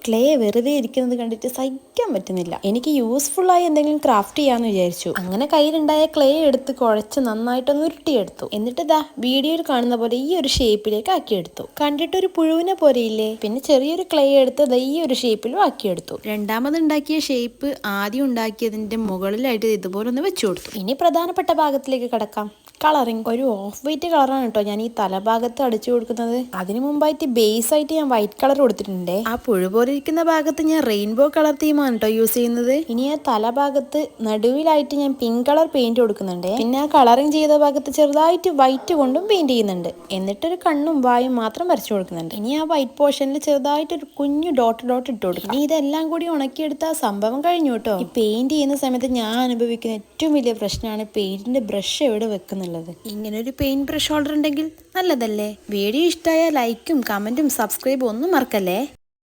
Clay വെറുതെ ഇരിക്കുന്നത് കണ്ടിട്ട് സഹിക്കാൻ പറ്റുന്നില്ല. എനിക്ക് യൂസ്ഫുൾ ആയി എന്തെങ്കിലും ക്രാഫ്റ്റ് ചെയ്യാന്ന് വിചാരിച്ചു. അങ്ങനെ കയ്യിലുണ്ടായ ക്ലേ എടുത്ത് കുഴച്ച് നന്നായിട്ടൊന്ന് ഉരുട്ടിയെടുത്തു. എന്നിട്ട് ദാ വീഡിയോയിൽ കാണുന്ന പോലെ ഈ ഒരു ഷേപ്പിലേക്ക് ആക്കിയെടുത്തു. കണ്ടിട്ടൊരു പുഴുവിനെ പോലെയില്ലേ? പിന്നെ ചെറിയൊരു ക്ലേ എടുത്ത് ദാ ഈ ഒരു ഷേപ്പിലും ആക്കിയെടുത്തു. രണ്ടാമത് ഉണ്ടാക്കിയ ഷേപ്പ് ആദ്യം ഉണ്ടാക്കിയതിന്റെ മുകളിലായിട്ട് ഇതുപോലെ ഒന്ന് വെച്ചു കൊടുത്തു. ഇനി പ്രധാനപ്പെട്ട ഭാഗത്തിലേക്ക് കടക്കാം. കളറിങ്. ഒരു ഓഫ് വൈറ്റ് കളറാണ് കേട്ടോ ഞാൻ ഈ തലഭാഗത്ത് അടിച്ചു കൊടുക്കുന്നത്. അതിനു മുമ്പായിട്ട് ബേസ് ആയിട്ട് ഞാൻ വൈറ്റ് കളർ കൊടുത്തിട്ടുണ്ട്. ആ പുഴു പോലെ ഇരിക്കുന്ന ഭാഗത്ത് ഞാൻ റെയിൻബോ കളർ തീമാണ് കേട്ടോ യൂസ് ചെയ്യുന്നത്. ഇനി ആ തലഭാഗത്ത് നടുവിലായിട്ട് ഞാൻ പിങ്ക് കളർ പെയിന്റ് കൊടുക്കുന്നുണ്ട്. പിന്നെ ആ കളറിങ് ചെയ്ത ഭാഗത്ത് ചെറുതായിട്ട് വൈറ്റ് കൊണ്ടും പെയിന്റ് ചെയ്യുന്നുണ്ട്. എന്നിട്ടൊരു കണ്ണും വായും മാത്രം വരച്ചു കൊടുക്കുന്നുണ്ട്. ഇനി ആ വൈറ്റ് പോർഷനിൽ ചെറുതായിട്ട് ഒരു കുഞ്ഞു ഡോട്ട് ഇട്ട് കൊടുക്കും. ഇനി ഇതെല്ലാം കൂടി ഉണക്കിയെടുത്ത ആ സംഭവം കഴിഞ്ഞു കേട്ടോ. ഈ പെയിന്റ് ചെയ്യുന്ന സമയത്ത് ഞാൻ അനുഭവിക്കുന്ന ഏറ്റവും വലിയ പ്രശ്നമാണ് പെയിന്റിന്റെ ബ്രഷ് എവിടെ വെക്കുന്നുള്ളത്. ഇങ്ങനെ ഒരു പെയിന്റ് ബ്രഷ് ഹോൾഡർ ഉണ്ടെങ്കിൽ നല്ലതല്ലേ? വീഡിയോ ഇഷ്ടമായ ലൈക്കും കമന്റും സബ്സ്ക്രൈബും ഒന്നും മറക്കല്ലേ.